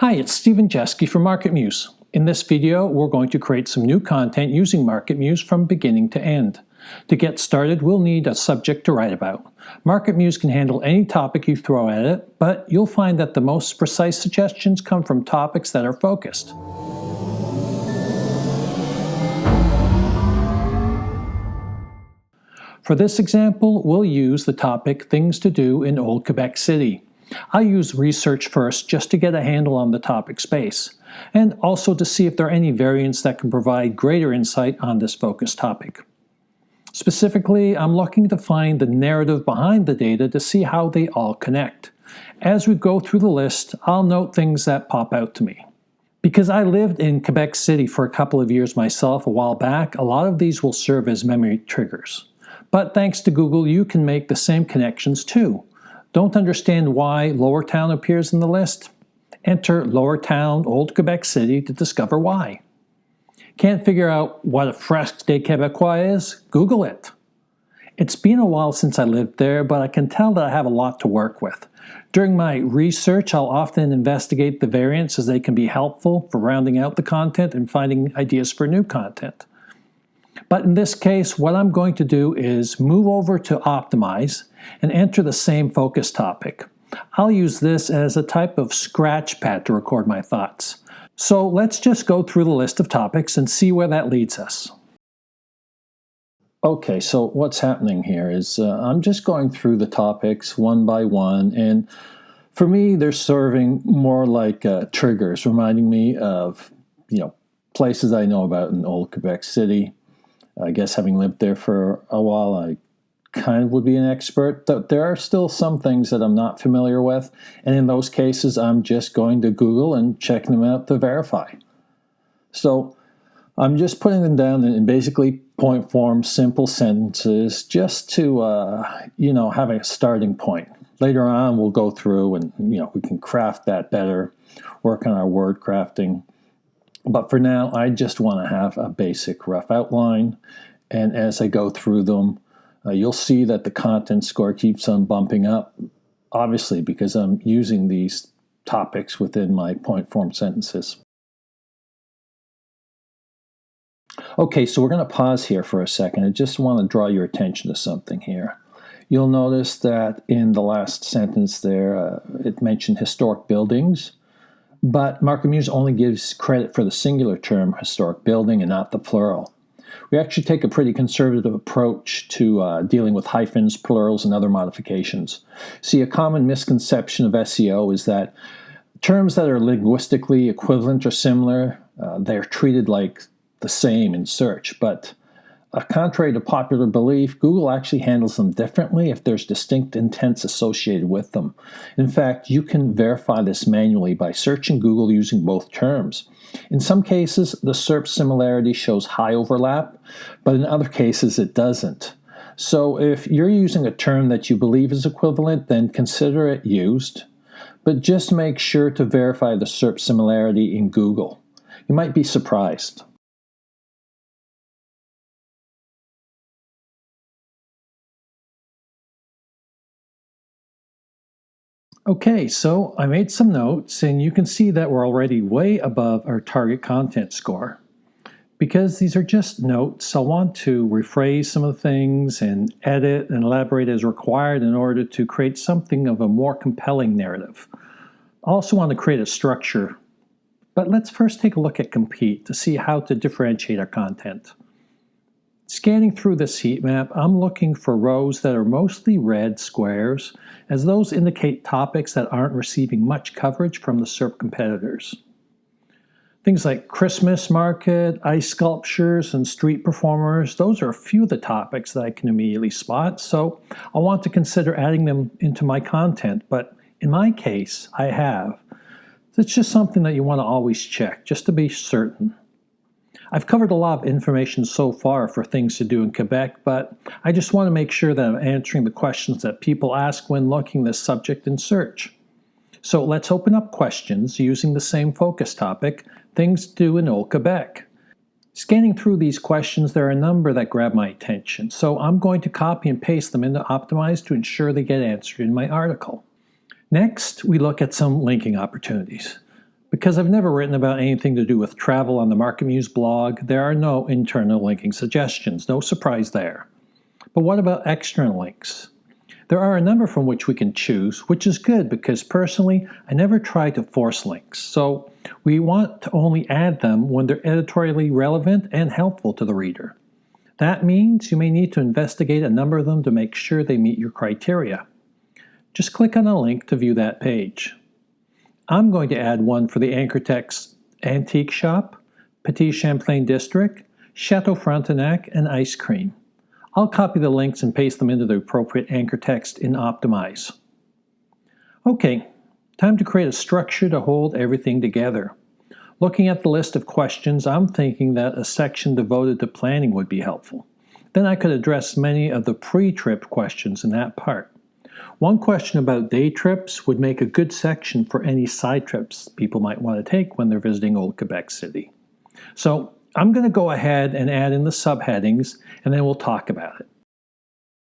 Hi, it's Stephen Jeske from MarketMuse. In this video, we're going to create some new content using MarketMuse from beginning to end. To get started, we'll need a subject to write about. MarketMuse can handle any topic you throw at it, but you'll find that the most precise suggestions come from topics that are focused. For this example, we'll use the topic Things to Do in Old Quebec City. I'll use research first just to get a handle on the topic space, and also to see if there are any variants that can provide greater insight on this focused topic. Specifically, I'm looking to find the narrative behind the data to see how they all connect. As we go through the list, I'll note things that pop out to me. Because I lived in Quebec City for a couple of years myself a while back, a lot of these will serve as memory triggers. But thanks to Google, you can make the same connections too. Don't understand why Lower Town appears in the list? Enter Lower Town, Old Quebec City to discover why. Can't figure out what a fresque des Québécois is? Google it. It's been a while since I lived there, but I can tell that I have a lot to work with. During my research, I'll often investigate the variants as they can be helpful for rounding out the content and finding ideas for new content. But in this case, what I'm going to do is move over to Optimize and enter the same focus topic. I'll use this as a type of scratch pad to record my thoughts. So let's just go through the list of topics and see where that leads us. Okay, so what's happening here is I'm just going through the topics one by one, and for me, they're serving more like triggers, reminding me of places I know about in Old Quebec City. I guess having lived there for a while, I kind of would be an expert. There are still some things that I'm not familiar with, and in those cases, I'm just going to Google and checking them out to verify. So I'm just putting them down in basically point form, simple sentences, just to have a starting point. Later on, we'll go through and we can craft that better, work on our word crafting. But for now, I just want to have a basic rough outline, and as I go through them, you'll see that the content score keeps on bumping up, obviously because I'm using these topics within my point form sentences. Okay, so we're going to pause here for a second. I just want to draw your attention to something here. You'll notice that in the last sentence there, it mentioned historic buildings. But MarketMuse only gives credit for the singular term historic building and not the plural. We actually take a pretty conservative approach to dealing with hyphens, plurals, and other modifications. See, a common misconception of SEO is that terms that are linguistically equivalent or similar, they're treated like the same in search. But contrary to popular belief, Google actually handles them differently if there's distinct intents associated with them. In fact, you can verify this manually by searching Google using both terms. In some cases, the SERP similarity shows high overlap, but in other cases it doesn't. So if you're using a term that you believe is equivalent, then consider it used, but just make sure to verify the SERP similarity in Google. You might be surprised. Okay, so I made some notes, and you can see that we're already way above our target content score. Because these are just notes, I'll want to rephrase some of the things and edit and elaborate as required in order to create something of a more compelling narrative. I also want to create a structure, but let's first take a look at Compete to see how to differentiate our content. Scanning through this heat map, I'm looking for rows that are mostly red squares, as those indicate topics that aren't receiving much coverage from the SERP competitors. Things like Christmas market, ice sculptures, and street performers, those are a few of the topics that I can immediately spot, so I want to consider adding them into my content, but in my case, I have. It's just something that you want to always check, just to be certain. I've covered a lot of information so far for things to do in Quebec, but I just want to make sure that I'm answering the questions that people ask when looking this subject in search. So let's open up questions using the same focus topic, things to do in Old Quebec. Scanning through these questions, there are a number that grab my attention, so I'm going to copy and paste them into Optimize to ensure they get answered in my article. Next, we look at some linking opportunities. Because I've never written about anything to do with travel on the MarketMuse blog, there are no internal linking suggestions. No surprise there. But what about external links? There are a number from which we can choose, which is good because personally, I never try to force links. So we want to only add them when they're editorially relevant and helpful to the reader. That means you may need to investigate a number of them to make sure they meet your criteria. Just click on a link to view that page. I'm going to add one for the anchor text Antique Shop, Petit Champlain District, Chateau Frontenac, and Ice Cream. I'll copy the links and paste them into the appropriate anchor text in Optimize. Okay, time to create a structure to hold everything together. Looking at the list of questions, I'm thinking that a section devoted to planning would be helpful. Then I could address many of the pre-trip questions in that part. One question about day trips would make a good section for any side trips people might want to take when they're visiting Old Quebec City. So I'm going to go ahead and add in the subheadings, and then we'll talk about it.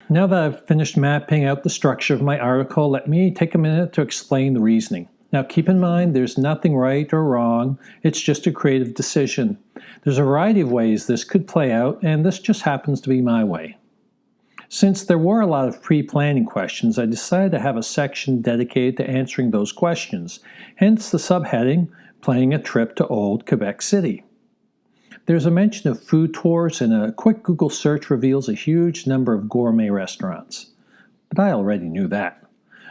Now that I've finished mapping out the structure of my article, let me take a minute to explain the reasoning. Now keep in mind there's nothing right or wrong, it's just a creative decision. There's a variety of ways this could play out, and this just happens to be my way. Since there were a lot of pre-planning questions, I decided to have a section dedicated to answering those questions, hence the subheading, Planning a Trip to Old Quebec City. There's a mention of food tours, and a quick Google search reveals a huge number of gourmet restaurants. But I already knew that.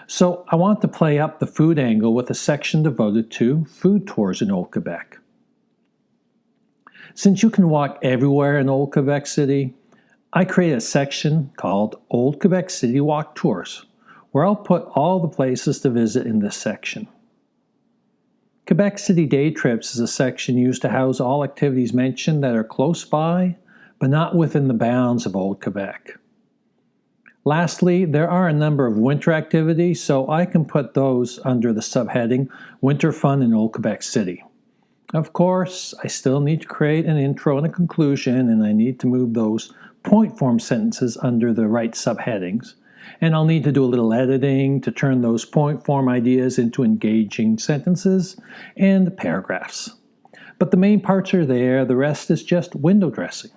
So I want to play up the food angle with a section devoted to food tours in Old Quebec. Since you can walk everywhere in Old Quebec City, I created a section called Old Quebec City Walk Tours, where I'll put all the places to visit in this section. Quebec City Day Trips is a section used to house all activities mentioned that are close by, but not within the bounds of Old Quebec. Lastly, there are a number of winter activities, so I can put those under the subheading Winter Fun in Old Quebec City. Of course, I still need to create an intro and a conclusion, and I need to move those point form sentences under the right subheadings. And I'll need to do a little editing to turn those point form ideas into engaging sentences and paragraphs. But the main parts are there, the rest is just window dressing.